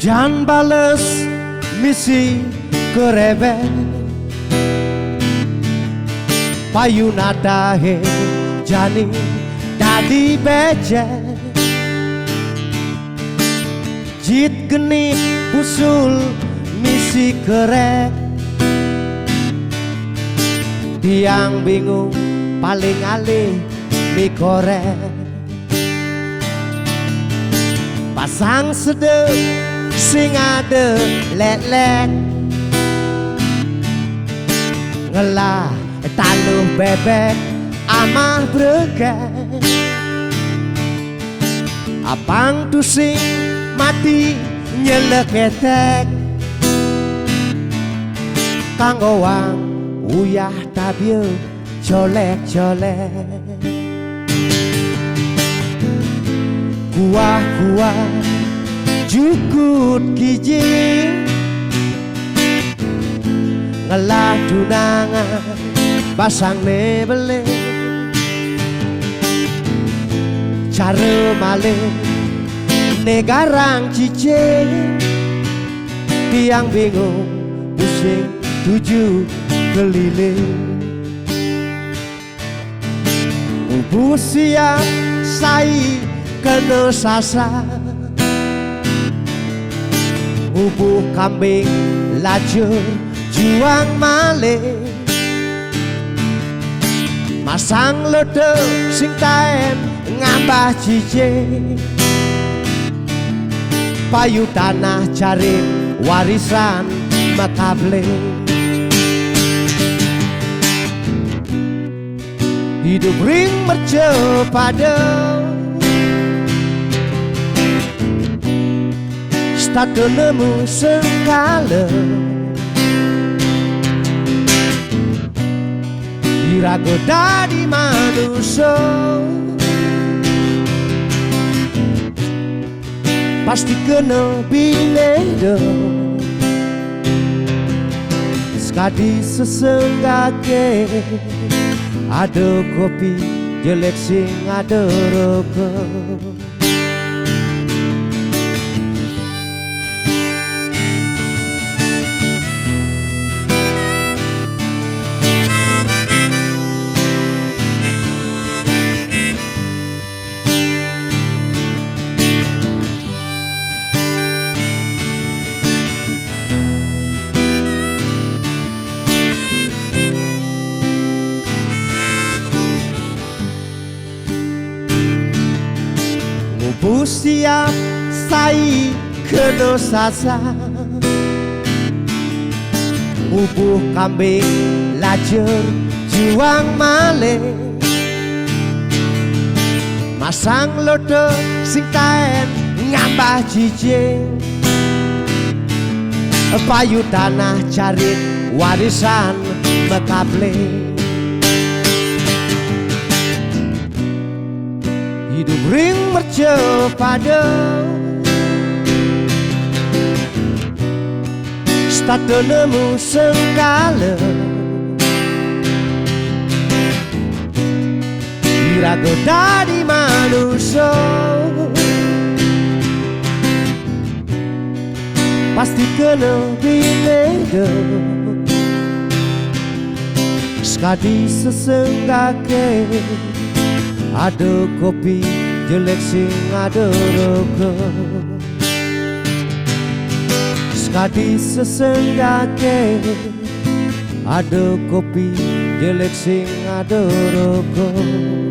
Hujan bales misi kerebet, payu nadahe jani dadi becek, jit genip usul misi kerek. Tiang bingung paling alih mie korek, pasang sedek sing ade lek-lek, ngelah taluh bebek amah breket, apang tu sing mati nyeleketek, kanggo wang uyah tabio colek-colek. Kuah-kuah jukut kijing, ngelah tunangan pasang nebele, cara malih negarang cicing. Tiang bingung pusing tujuh keliling, ubu siap sai kena sasar, ubu kambing lajur juang malih, masang lodeh sing taen ngambah cicing, payu tanah cari warisan makable. Hidup ring merce pada statu nemu sekala, dirago dari manusia pasti kena biledo, sekadi sesenggake ada kopi jelek sing ada rokok. Ubu siap sai kena sasar, ubu kambing lajur juang malih, masang lodeh sing taen ngambah cicing, payu tanah carit warisan mekable. Hidup ring merce pada statu nemu sekala, dirago dari manusia pasti kena biledo, sekadi sesenggake ada kopi jelek sing ada rokok, sekadi sesenggake ada kopi jelek sing ada rokok.